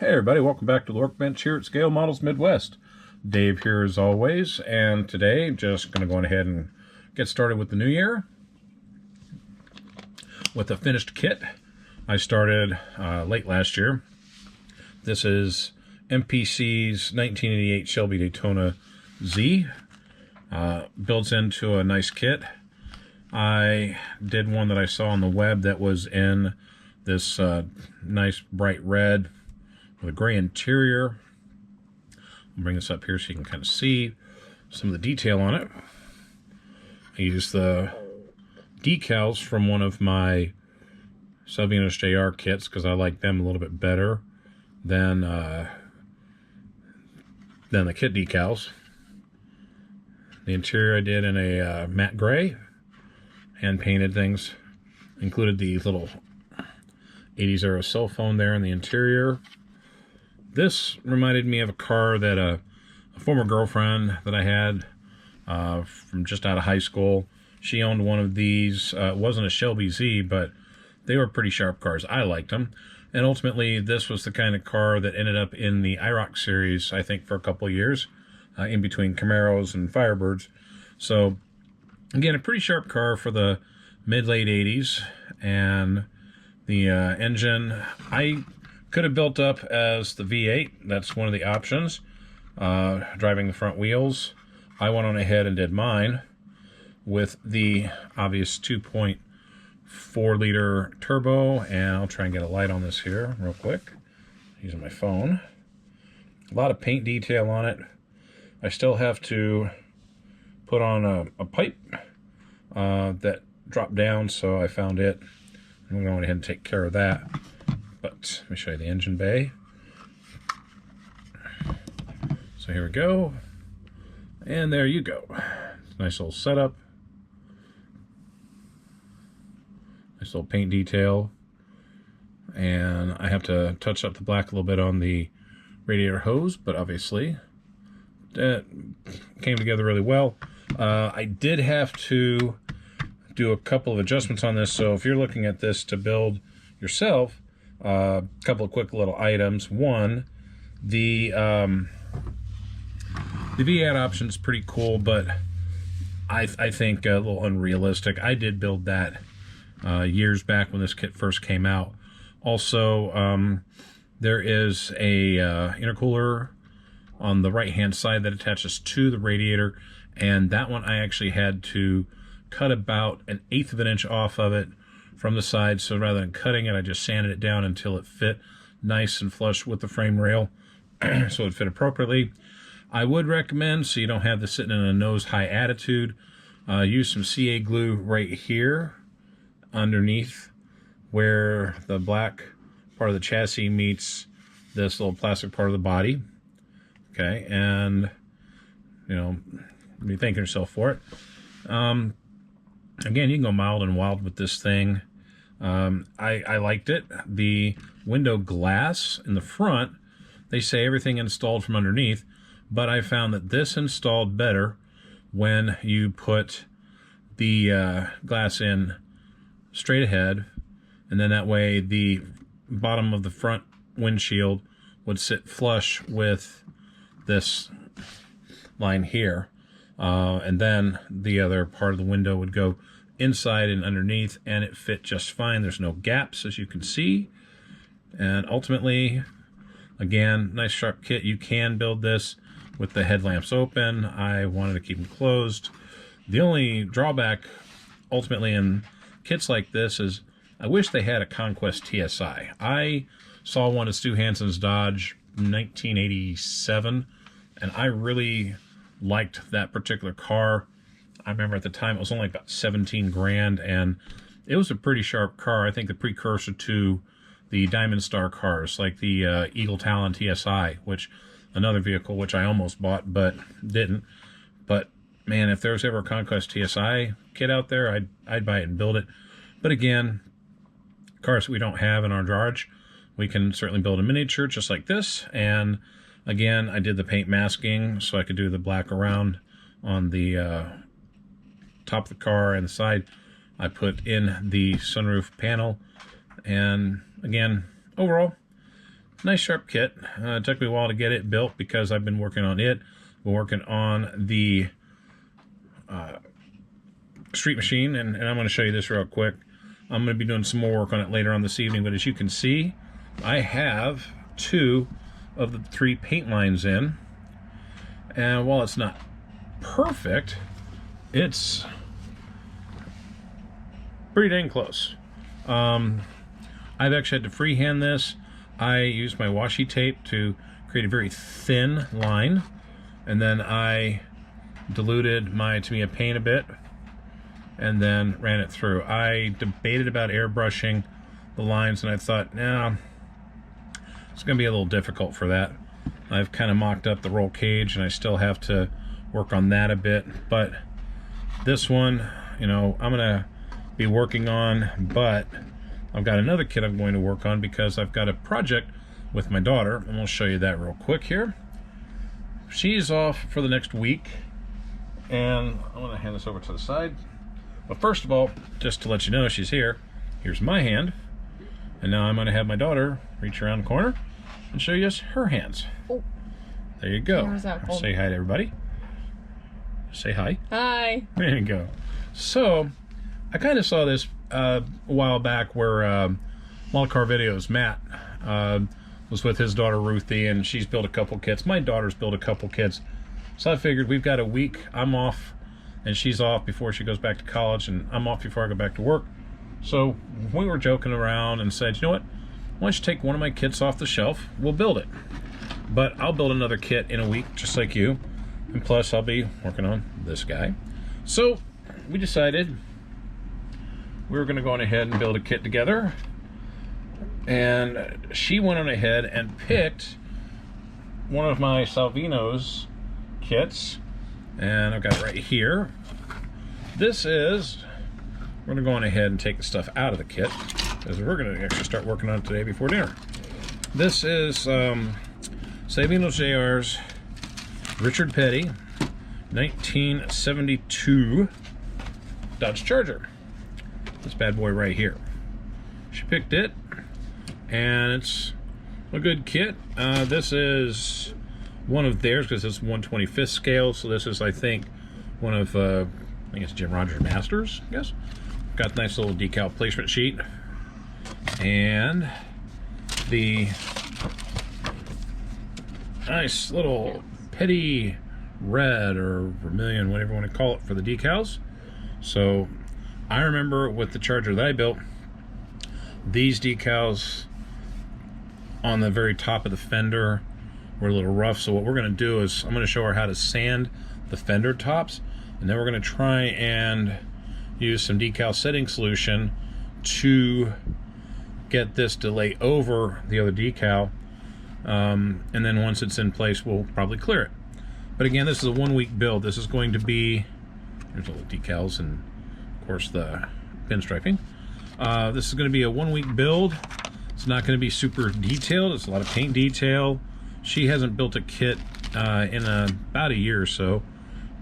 Hey everybody, welcome back to the Workbench here at Scale Models Midwest. Dave here as always, and today just going to go ahead and get started with the new year with a finished kit. I started late last year. This is MPC's 1988 Shelby Daytona Z. Builds into a nice kit. I did one that I saw on the web that was in this nice bright red with a gray interior. I'll bring this up here so you can kind of see some of the detail on it. I used the decals from one of my Salvinos JR kits because I like them a little bit better than the kit decals. The interior I did in a matte gray, hand painted things. Included the little 80s era cell phone there in the interior. This reminded me of a car that a former girlfriend that I had from just out of high school. She owned one of these. It wasn't a Shelby Z, but they were pretty sharp cars. I liked them. And ultimately, this was the kind of car that ended up in the IROC series, I think, for a couple of years, in between Camaros and Firebirds. So, again, a pretty sharp car for the mid-late 80s. And the engine, I could have built up as the V8. That's one of the options. Driving the front wheels. I went on ahead and did mine with the obvious 2.4 liter turbo. And I'll try and get a light on this here real quick using my phone. A lot of paint detail on it. I still have to put on a pipe that dropped down, so I found it. I'm going ahead and take care of that. But let me show you the engine bay. So here we go. And there you go. Nice little setup. Nice little paint detail. And I have to touch up the black a little bit on the radiator hose, but obviously that came together really well. I did have to do a couple of adjustments on this, so if you're looking at this to build yourself, a couple of quick little items. One, the V8 option is pretty cool, but I think a little unrealistic. I did build that years back when this kit first came out. Also, there is a intercooler on the right hand side that attaches to the radiator, and that one I actually had to cut about 1/8 of an inch off of it from the side. So rather than cutting it, I just sanded it down until it fit nice and flush with the frame rail so it fit appropriately. I would recommend, so you don't have this sitting in a nose high attitude, use some CA glue right here underneath where the black part of the chassis meets this little plastic part of the body. Okay, and you know, be thanking yourself for it. Again, you can go mild and wild with this thing. I liked it. The window glass in the front, they say everything installed from underneath, but I found that this installed better when you put the glass in straight ahead, and then that way the bottom of the front windshield would sit flush with this line here, and then the other part of the window would go inside and underneath, and it fit just fine. There's no gaps, as you can see. And ultimately, again, nice sharp kit. You can build this with the headlamps open. I wanted to keep them closed. The only drawback ultimately in kits like this is I wish they had a Conquest TSI. I saw one at Stu Hansen's Dodge 1987, and I really liked that particular car. I remember at the time it was only about 17 grand, and it was a pretty sharp car. I think the precursor to the Diamond Star cars, like the Eagle Talon TSI, which another vehicle which I almost bought but didn't. But man, if there was ever a Conquest TSI kit out there, I'd buy it and build it. But again, cars that we don't have in our garage, we can certainly build a miniature just like this. And again, I did the paint masking so I could do the black around on the top of the car and the side. I put in the sunroof panel, and again, overall, nice sharp kit. It took me a while to get it built because I've been working on it. Been working on the street machine, and I'm going to show you this real quick. I'm going to be doing some more work on it later on this evening, but as you can see, I have 2 of the 3 paint lines in, and while it's not perfect, it's pretty dang close. I've actually had to freehand this. I used my washi tape to create a very thin line, and then I diluted my Tamiya paint a bit and then ran it through. I debated about airbrushing the lines, and I thought, nah, it's going to be a little difficult for that. I've kind of mocked up the roll cage, and I still have to work on that a bit. But this one, you know, I'm going to be working on, but I've got another kit I'm going to work on because I've got a project with my daughter, and we'll show you that real quick here. She's off for the next week, and I'm going to hand this over to the side. But first of all, just to let you know she's here, here's my hand, and now I'm going to have my daughter reach around the corner and show you her hands. Oh. There you go. Say hi to everybody. Say hi. Hi. There you go. So, I kind of saw this a while back where Model Car Videos, Matt, was with his daughter Ruthie, and she's built a couple kits. My daughter's built a couple kits. So I figured we've got a week. I'm off, and she's off before she goes back to college, and I'm off before I go back to work. So we were joking around and said, you know what? Why don't you take one of my kits off the shelf? We'll build it. But I'll build another kit in a week, just like you. And plus, I'll be working on this guy. So we decided we were going to go on ahead and build a kit together. And she went on ahead and picked one of my Salvinos kits, and I've got it right here. This is, we're going to go on ahead and take the stuff out of the kit because we're going to actually start working on it today before dinner. This is Salvinos JR's Richard Petty 1972 Dodge Charger. This bad boy right here. She picked it, and it's a good kit. This is one of theirs because it's 1/25th scale, so this is, I think, one of I think it's Jim Rogers Masters, I guess. Got a nice little decal placement sheet, and the nice little petty red or vermilion, whatever you want to call it, for the decals. So I remember with the Charger that I built, these decals on the very top of the fender were a little rough. So what we're going to do is I'm going to show her how to sand the fender tops, and then we're going to try and use some decal setting solution to get this to lay over the other decal, and then once it's in place we'll probably clear it. But again, this is a 1 week build. This is going to be, there's all the decals and of course the pinstriping. This is going to be a 1 week build. It's not going to be super detailed. It's a lot of paint detail. She hasn't built a kit in about a year or so,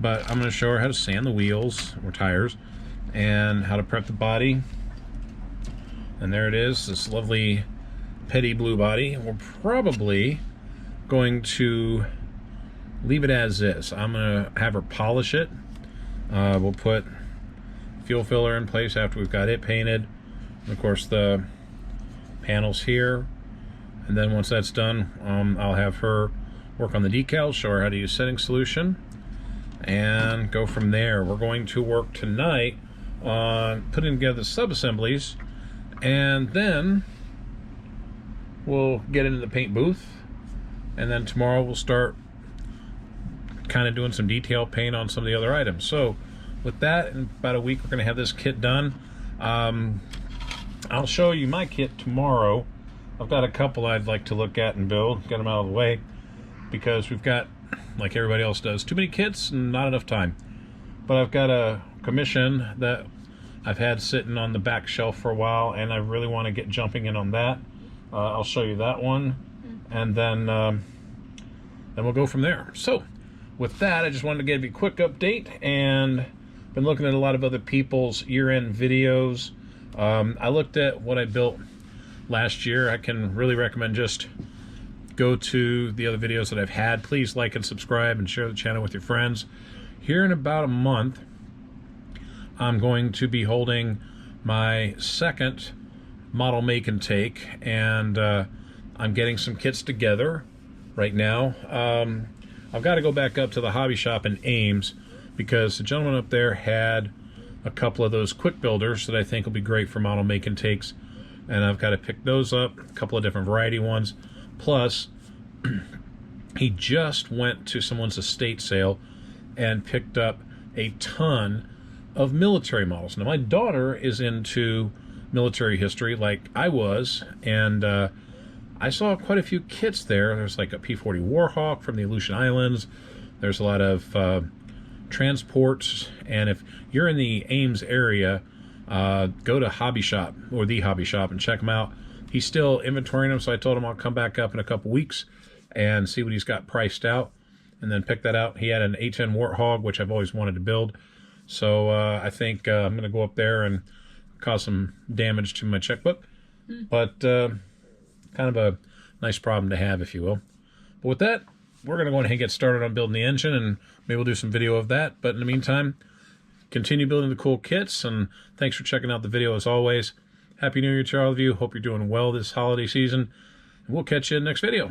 but I'm going to show her how to sand the wheels or tires and how to prep the body. And there it is, this lovely petty blue body. We're probably going to leave it as is. I'm going to have her polish it. We'll put fuel filler in place after we've got it painted. And of course the panels here. And then once that's done, I'll have her work on the decals, show her how to use setting solution, and go from there. We're going to work tonight on putting together the sub-assemblies, and then we'll get into the paint booth, and then tomorrow we'll start kind of doing some detail paint on some of the other items. So with that, in about a week we're going to have this kit done. I'll show you my kit tomorrow. I've got a couple I'd like to look at and build, get them out of the way, because we've got, like everybody else does, too many kits and not enough time. But I've got a commission that I've had sitting on the back shelf for a while, and I really want to get jumping in on that. I'll show you that one, and then we'll go from there. So with that, I just wanted to give you a quick update, and been looking at a lot of other people's year-end videos. I looked at what I built last year. I can really recommend just go to the other videos that I've had, please like and subscribe and share the channel with your friends. Here in about a month, I'm going to be holding my second model make and take, and I'm getting some kits together right now. I've got to go back up to the hobby shop in Ames because the gentleman up there had a couple of those quick builders that I think will be great for model make and takes, and I've got to pick those up, a couple of different variety ones. Plus, he just went to someone's estate sale and picked up a ton of military models. Now, my daughter is into military history like I was, and I saw quite a few kits there. There's like a P-40 Warhawk from the Aleutian Islands. There's a lot of transports, and if you're in the Ames area, go to Hobby Shop or the Hobby Shop and check him out. He's still inventorying them, so I told him I'll come back up in a couple weeks and see what he's got priced out, and then pick that out. He had an A10 Warthog, which I've always wanted to build, so I think I'm going to go up there and cause some damage to my checkbook, but kind of a nice problem to have, if you will. But with that, we're going to go ahead and get started on building the engine, and maybe we'll do some video of that. But in the meantime, continue building the cool kits, and thanks for checking out the video as always. Happy New Year to all of you. Hope you're doing well this holiday season, and we'll catch you in the next video.